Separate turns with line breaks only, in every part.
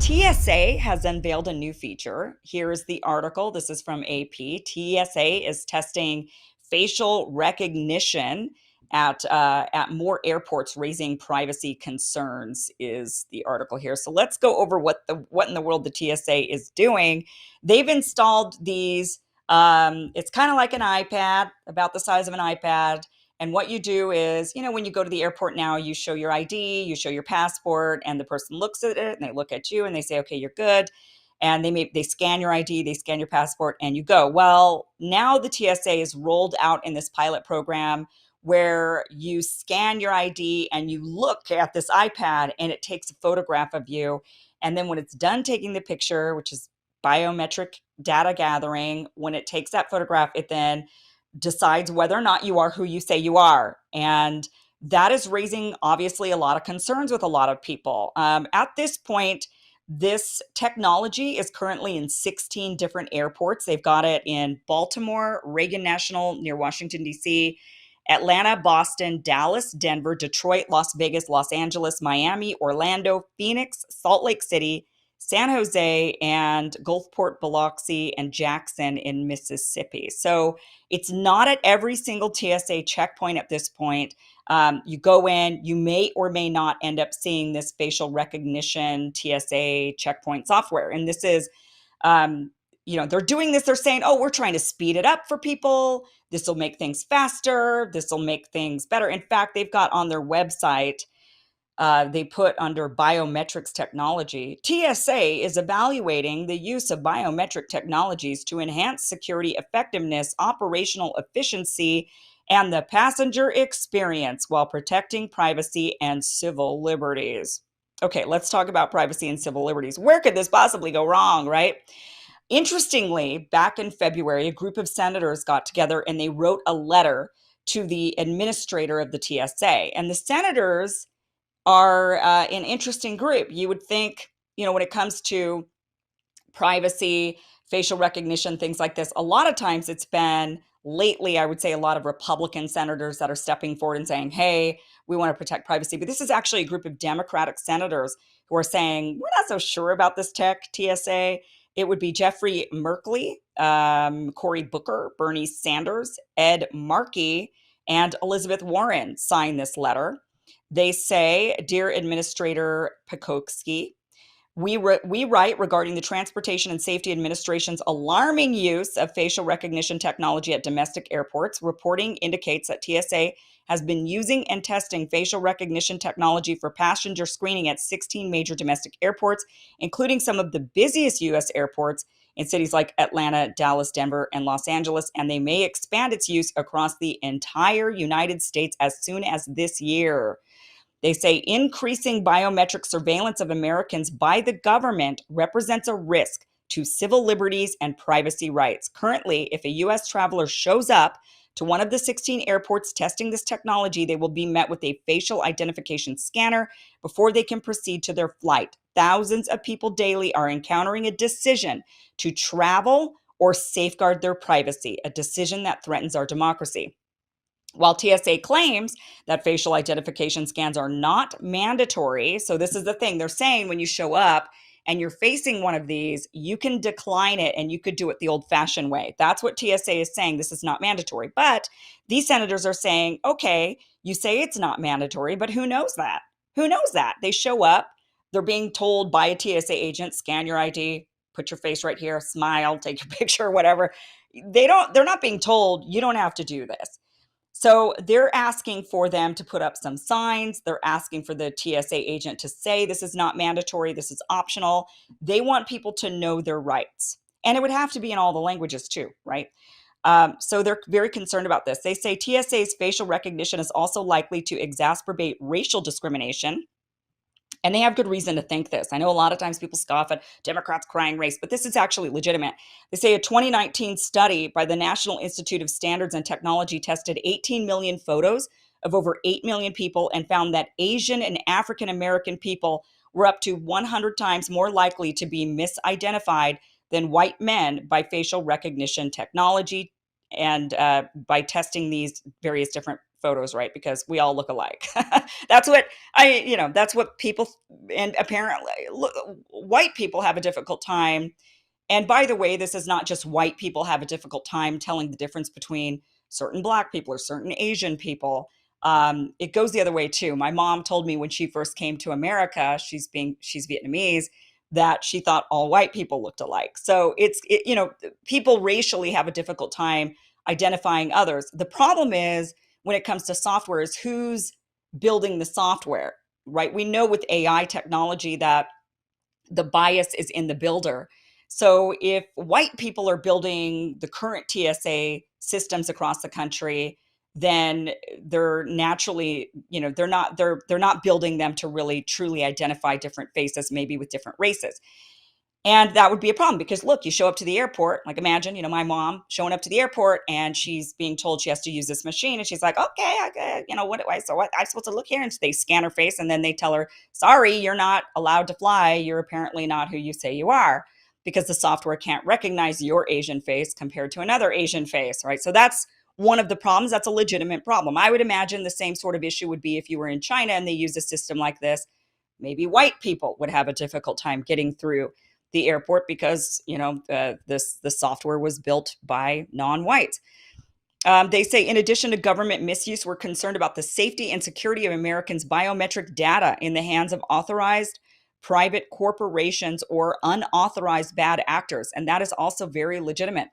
TSA has unveiled a new feature. Here's the article. This is from AP. TSA is testing facial recognition at more airports, raising privacy concerns. Is the article here? So let's go over what in the world the TSA is doing. They've installed these. It's kind of like an iPad, about the size of an iPad. And what you do is, when you go to the airport now, you show your ID, you show your passport, and the person looks at it and they look at you and they say, okay, you're good. And they scan your ID, they scan your passport, and you go. Well, now the TSA is rolled out in this pilot program where you scan your ID and you look at this iPad and it takes a photograph of you. And then when it's done taking the picture, which is biometric data gathering, when it takes that photograph, it then decides whether or not you are who you say you are. And that is raising, obviously, a lot of concerns with a lot of people. At this point, this technology is currently in 16 different airports. They've got it in Baltimore, Reagan National near Washington, D.C., Atlanta, Boston, Dallas, Denver, Detroit, Las Vegas, Los Angeles, Miami, Orlando, Phoenix, Salt Lake City, San Jose, and Gulfport, Biloxi, and Jackson in Mississippi. So it's not at every single TSA checkpoint at this point. You go in, you may or may not end up seeing this facial recognition TSA checkpoint software. And this is, they're doing this. They're saying, oh, we're trying to speed it up for people. This will make things faster. This will make things better. In fact, they've got on their website, they put under biometrics technology, TSA is evaluating the use of biometric technologies to enhance security effectiveness, operational efficiency, and the passenger experience while protecting privacy and civil liberties. Okay, let's talk about privacy and civil liberties. Where could this possibly go wrong, right? Interestingly, back in February, a group of senators got together and they wrote a letter to the administrator of the TSA. And the senators are an interesting group. You would think, when it comes to privacy, facial recognition, things like this, a lot of times it's been lately, I would say, a lot of Republican senators that are stepping forward and saying, hey, we want to protect privacy. But this is actually a group of Democratic senators who are saying, we're not so sure about this tech TSA. It would be Jeffrey Merkley, Cory Booker, Bernie Sanders, Ed Markey, and Elizabeth Warren signed this letter. They say, Dear Administrator Pekoski, we write regarding the Transportation and Safety Administration's alarming use of facial recognition technology at domestic airports. Reporting indicates that TSA has been using and testing facial recognition technology for passenger screening at 16 major domestic airports, including some of the busiest U.S. airports in cities like Atlanta, Dallas, Denver, and Los Angeles, and they may expand its use across the entire United States as soon as this year. They say increasing biometric surveillance of Americans by the government represents a risk to civil liberties and privacy rights. Currently, if a U.S. traveler shows up to one of the 16 airports testing this technology, they will be met with a facial identification scanner before they can proceed to their flight. Thousands of people daily are encountering a decision to travel or safeguard their privacy, a decision that threatens our democracy. While TSA claims that facial identification scans are not mandatory, so this is the thing, they're saying when you show up and you're facing one of these, you can decline it and you could do it the old-fashioned way. That's what TSA is saying. This is not mandatory. But these senators are saying, okay, you say it's not mandatory, but who knows that? Who knows that? They show up, they're being told by a TSA agent, scan your ID, put your face right here, smile, take your picture, whatever. They're not being told, you don't have to do this. So they're asking for them to put up some signs. They're asking for the TSA agent to say this is not mandatory, this is optional. They want people to know their rights. And it would have to be in all the languages too, right? So they're very concerned about this. They say TSA's facial recognition is also likely to exacerbate racial discrimination. And they have good reason to think this. I know a lot of times people scoff at Democrats crying race, but this is actually legitimate. They say a 2019 study by the National Institute of Standards and Technology tested 18 million photos of over 8 million people and found that Asian and African American people were up to 100 times more likely to be misidentified than white men by facial recognition technology and by testing these various different photos, right? Because we all look alike. That's what that's what people, and apparently look, white people have a difficult time. And by the way, this is not just white people have a difficult time telling the difference between certain Black people or certain Asian people. It goes the other way too. My mom told me when she first came to America, she's Vietnamese, that she thought all white people looked alike. So people racially have a difficult time identifying others. The problem is when it comes to software is who's building the software, right? We know with AI technology that the bias is in the builder. So if white people are building the current TSA systems across the country, then they're naturally, they're not building them to really truly identify different faces, maybe with different races. And that would be a problem because look, you show up to the airport, like imagine, my mom showing up to the airport and she's being told she has to use this machine. And she's like, okay, what do I, so what, I'm supposed to look here? And they scan her face and then they tell her, sorry, you're not allowed to fly. You're apparently not who you say you are because the software can't recognize your Asian face compared to another Asian face, right? So that's one of the problems. That's a legitimate problem. I would imagine the same sort of issue would be if you were in China and they use a system like this. Maybe white people would have a difficult time getting through the airport because the software was built by non-whites. They say, in addition to government misuse, we're concerned about the safety and security of Americans' biometric data in the hands of authorized private corporations or unauthorized bad actors. And that is also very legitimate.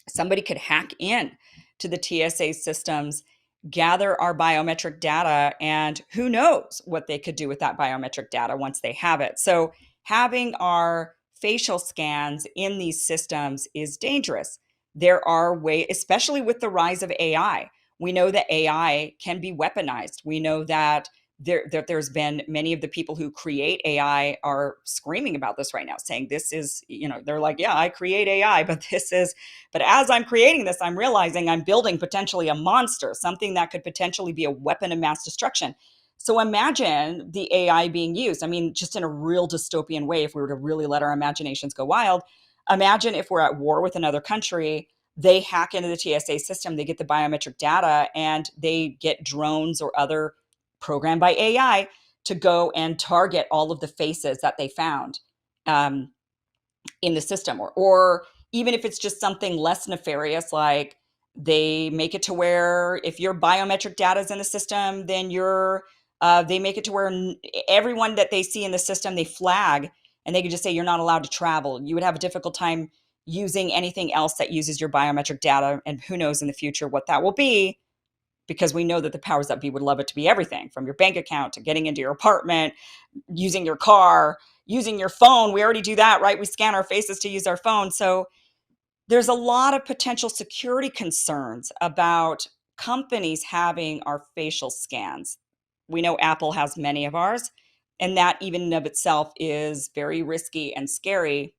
Somebody could hack in to the TSA systems, gather our biometric data, and who knows what they could do with that biometric data once they have it. So having our facial scans in these systems is dangerous. There are ways, especially with the rise of AI. We know that AI can be weaponized. We know that there's been many of the people who create AI are screaming about this right now, saying this is, they're like, yeah, I create AI, but as I'm creating this, I'm realizing I'm building potentially a monster, something that could potentially be a weapon of mass destruction. So imagine the AI being used. I mean, just in a real dystopian way, if we were to really let our imaginations go wild, imagine if we're at war with another country, they hack into the TSA system, they get the biometric data, and they get drones or other programmed by AI to go and target all of the faces that they found in the system. Or even if it's just something less nefarious, like they make it to where if your biometric data is in the system, then they make it to where everyone that they see in the system, they flag, and they could just say, you're not allowed to travel. You would have a difficult time using anything else that uses your biometric data. And who knows in the future what that will be, because we know that the powers that be would love it to be everything from your bank account to getting into your apartment, using your car, using your phone. We already do that, right? We scan our faces to use our phone. So there's a lot of potential security concerns about companies having our facial scans. We know Apple has many of ours, and that even in of itself is very risky and scary.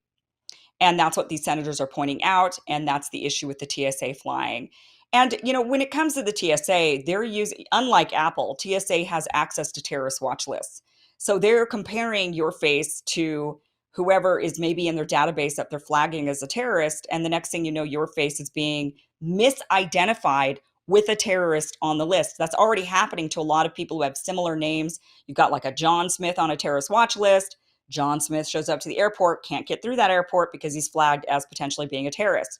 And that's what these senators are pointing out. And that's the issue with the TSA flying. And, when it comes to the TSA, they're using, unlike Apple, TSA has access to terrorist watch lists. So they're comparing your face to whoever is maybe in their database that they're flagging as a terrorist. And the next thing you know, your face is being misidentified with a terrorist on the list. That's already happening to a lot of people who have similar names. You've got like a John Smith on a terrorist watch list. John Smith shows up to the airport, can't get through that airport because he's flagged as potentially being a terrorist.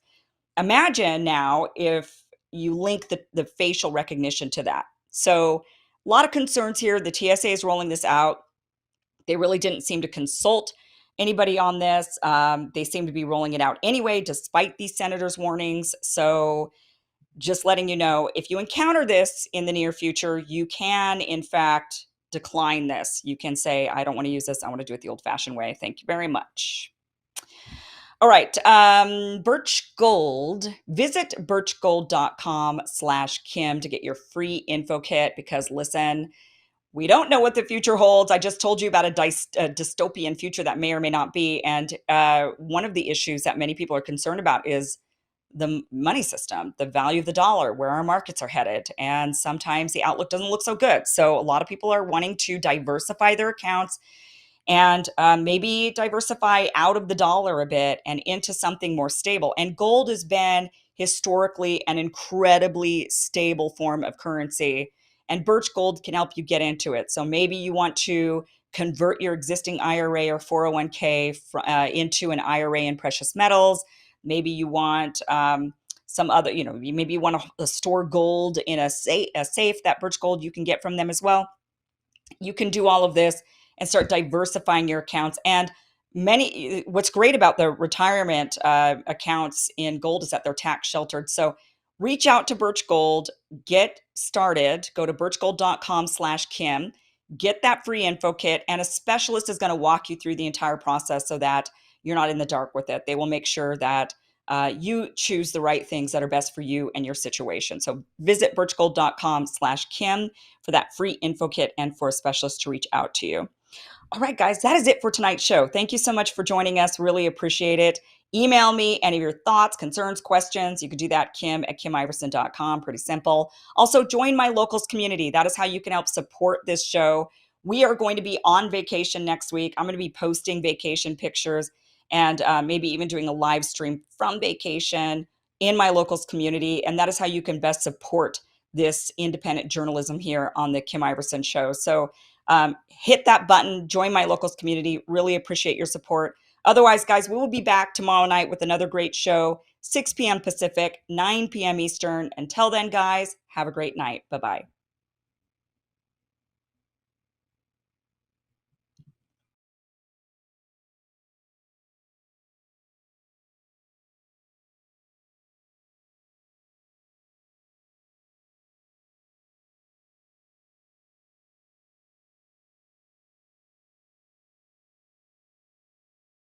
Imagine now if you link the facial recognition to that. So a lot of concerns here. The TSA is rolling this out. They really didn't seem to consult anybody on this. They seem to be rolling it out anyway, despite these senators' warnings. So just letting you know, if you encounter this in the near future, you can, in fact, decline this. You can say, I don't want to use this. I want to do it the old-fashioned way. Thank you very much. All right. Birch Gold. Visit birchgold.com/Kim to get your free info kit because, listen, we don't know what the future holds. I just told you about a dystopian future that may or may not be. And one of the issues that many people are concerned about is the money system, the value of the dollar, where our markets are headed. And sometimes the outlook doesn't look so good. So a lot of people are wanting to diversify their accounts and maybe diversify out of the dollar a bit and into something more stable. And gold has been historically an incredibly stable form of currency. And Birch Gold can help you get into it. So maybe you want to convert your existing IRA or 401k into an IRA in precious metals. Maybe you want some other, maybe you want to store gold in a safe that Birch Gold you can get from them as well. You can do all of this and start diversifying your accounts. And what's great about the retirement accounts in gold is that they're tax sheltered. So reach out to Birch Gold, get started, go to birchgold.com/Kim, get that free info kit, and a specialist is going to walk you through the entire process so that you're not in the dark with it. They will make sure that you choose the right things that are best for you and your situation. So visit birchgold.com/Kim for that free info kit and for a specialist to reach out to you. All right, guys, that is it for tonight's show. Thank you so much for joining us. Really appreciate it. Email me any of your thoughts, concerns, questions. You can do that, Kim@KimIversen.com. Pretty simple. Also, join my locals community. That is how you can help support this show. We are going to be on vacation next week. I'm going to be posting vacation pictures and maybe even doing a live stream from vacation in my locals community. And that is how you can best support this independent journalism here on the Kim Iversen Show. So hit that button, join my locals community. Really appreciate your support. Otherwise, guys, we will be back tomorrow night with another great show, 6 p.m. Pacific, 9 p.m. Eastern. Until then, guys, have a great night. Bye-bye.